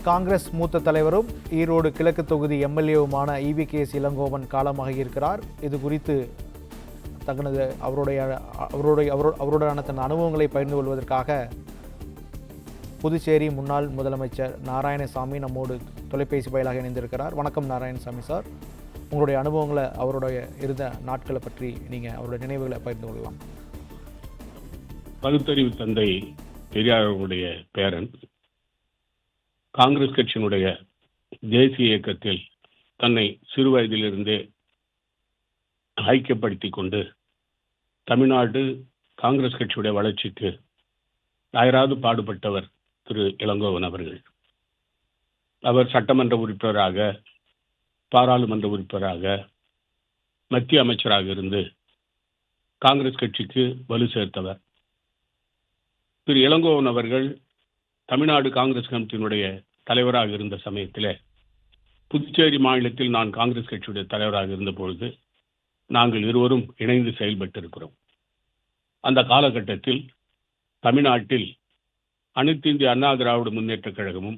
காங்கிரஸ் மூத்த தலைவரும் ஈரோடு கிழக்கு தொகுதி எம்எல்ஏவுமான EVKS இளங்கோவன் காலமாகியிருக்கிறார். இது குறித்து தனது அவருடனான தன் அனுபவங்களை பகிர்ந்து கொள்வதற்காக புதுச்சேரி முன்னாள் முதலமைச்சர் நாராயணசாமி நம்மோடு தொலைபேசி வாயிலாக இணைந்திருக்கிறார். வணக்கம் நாராயணசாமி சார், உங்களுடைய அனுபவங்களை, அவருடைய இருந்த நாட்களை பற்றி நீங்கள் அவருடைய நினைவுகளை பகிர்ந்து கொள்ளலாம். பகுத்தறிவு தந்தை பெரியார் அவர்களுடைய பேரன், காங்கிரஸ் கட்சியினுடைய தேசிய இயக்கத்தில் தன்னை சிறு வயதிலிருந்தே ஐக்கியப்படுத்திக் கொண்டு தமிழ்நாடு காங்கிரஸ் கட்சியுடைய வளர்ச்சிக்கு அயராது பாடுபட்டவர் திரு இளங்கோவன் அவர்கள். அவர் சட்டமன்ற உறுப்பினராக, பாராளுமன்ற உறுப்பினராக, மத்திய அமைச்சராக இருந்து காங்கிரஸ் கட்சிக்கு வலு சேர்த்தவர். திரு இளங்கோவன் அவர்கள் தமிழ்நாடு காங்கிரஸ் கமிட்டியினுடைய தலைவராக இருந்த சமயத்தில் புதுச்சேரி மாநிலத்தில் நான் காங்கிரஸ் கட்சியுடைய தலைவராக இருந்த பொழுது நாங்கள் இருவரும் இணைந்து செயல்பட்டிருக்கிறோம். அந்த காலகட்டத்தில் தமிழ்நாட்டில் அனைத்து இந்திய அண்ணா திராவிட முன்னேற்ற கழகமும்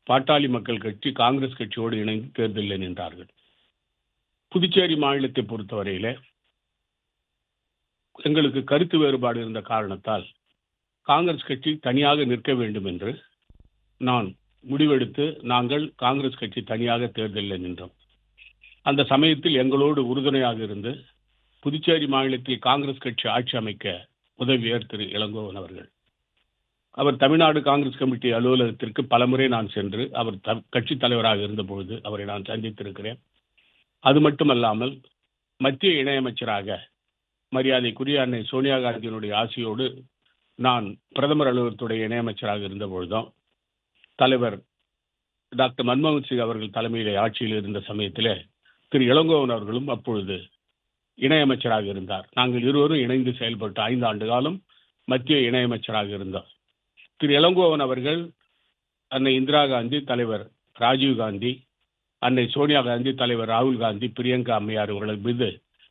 பாட்டாளி மக்கள் கட்சி காங்கிரஸ் கட்சியோடு இணைந்து தேர்தலில் நின்றார்கள். புதுச்சேரி மாநிலத்தை பொறுத்தவரையில எங்களுக்கு கருத்து வேறுபாடு இருந்த காரணத்தால் காங்கிரஸ் கட்சி தனியாக நிற்க வேண்டும் என்று நான் முடிவெடுத்து நாங்கள் காங்கிரஸ் கட்சி தனியாக தேர்தலில் நின்றோம். அந்த சமயத்தில் எங்களோடு உறுதுணையாக இருந்து புதுச்சேரி மாநிலத்தில் காங்கிரஸ் கட்சி ஆட்சி அமைக்க உதவியர் திரு இளங்கோவன் அவர்கள். அவர் தமிழ்நாடு காங்கிரஸ் கமிட்டி அலுவலகத்திற்கு பலமுறை நான் சென்று அவர் கட்சி தலைவராக இருந்த பொழுது அவரை நான் சந்தித்திருக்கிறேன். அது மட்டுமல்லாமல் மத்திய இணையமைச்சராக மரியாதைக்குரிய அன்னை சோனியா காந்தியினுடைய ஆசையோடு நான் பிரதமர் அலுவலகத்துடைய இணையமைச்சராக இருந்த பொழுதும் தலைவர் டாக்டர் மன்மோகன் சிங் அவர்கள் தலைமையிலே ஆட்சியில் இருந்த சமயத்தில் திரு இளங்கோவன் அவர்களும் அப்பொழுது இணையமைச்சராக இருந்தார். நாங்கள் இருவரும் இணைந்து செயல்பட்டு 5 ஆண்டு காலம் மத்திய இணையமைச்சராக இருந்தார். திரு இளங்கோவன் அவர்கள் அன்னை இந்திரா காந்தி, தலைவர் ராஜீவ் காந்தி, அன்னை சோனியா காந்தி, தலைவர் ராகுல் காந்தி, பிரியங்கா அம்மையார்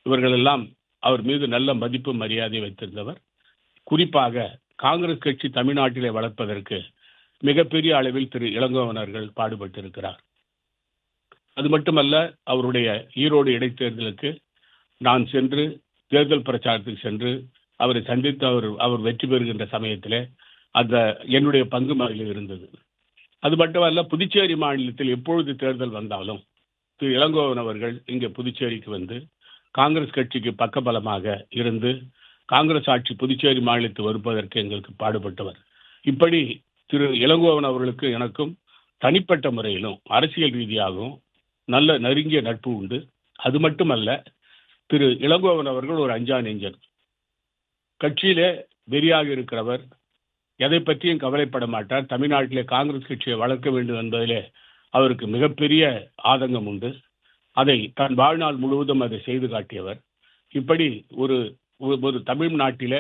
இவர்கள் எல்லாம் அவர் மீது நல்ல மதிப்பு மரியாதை வைத்திருந்தவர். குறிப்பாக காங்கிரஸ் கட்சி தமிழ்நாட்டிலே வளர்ப்பதற்கு மிகப்பெரிய அளவில் திரு இளங்கோவன் அவர்கள் பாடுபட்டிருக்கிறார். அது மட்டுமல்ல, அவருடைய ஈரோடு இடைத்தேர்தலுக்கு நான் சென்று தேர்தல் பிரச்சாரத்துக்கு சென்று அவரை சந்தித்து அவர் வெற்றி பெறுகின்ற சமயத்தில் அந்த என்னுடைய பங்கு அதில் இருந்தது. அது மட்டுமல்ல, புதுச்சேரி மாநிலத்தில் எப்பொழுது தேர்தல் வந்தாலும் திரு இளங்கோவன் அவர்கள் இங்கே புதுச்சேரிக்கு வந்து காங்கிரஸ் கட்சிக்கு பக்கபலமாக இருந்து காங்கிரஸ் ஆட்சி புதுச்சேரி மாநிலத்தில் வருவதற்கு எங்களுக்கு பாடுபட்டவர். இப்படி திரு இளங்கோவன் அவர்களுக்கு எனக்கும் தனிப்பட்ட முறையிலும் அரசியல் ரீதியாகவும் நல்ல நெருங்கிய நட்பு உண்டு. அது மட்டுமல்ல, திரு இளங்கோவன் அவர்கள் ஒரு அஞ்சா நெஞ்சன். கட்சியிலே வெறியாக இருக்கிறவர், எதை பற்றியும் கவலைப்பட மாட்டார். தமிழ்நாட்டிலே காங்கிரஸ் கட்சியை வளர்க்க வேண்டும் என்பதிலே அவருக்கு மிகப்பெரிய ஆதங்கம் உண்டு. அதை தன் வாழ்நாள் முழுவதும் அதை செய்து காட்டியவர். இப்படி ஒரு தமிழ்நாட்டில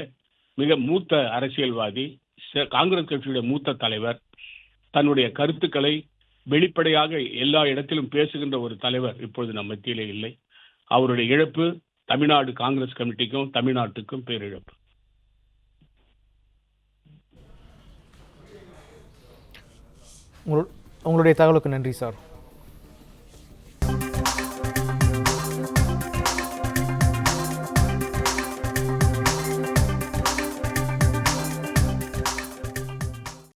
மிக மூத்த அரசியல்வாதி, காங்கிரஸ் கட்சியுடைய மூத்த தலைவர், தன்னுடைய கருத்துக்களை வெளிப்படையாக எல்லா இடத்திலும் பேசுகின்ற ஒரு தலைவர் இப்பொழுது நம் மத்தியிலே இல்லை. அவருடைய இழப்பு தமிழ்நாடு காங்கிரஸ் கமிட்டிக்கும் தமிழ்நாட்டுக்கும் பேரிழப்பு. உங்களுடைய தகவலுக்கு நன்றி சார்.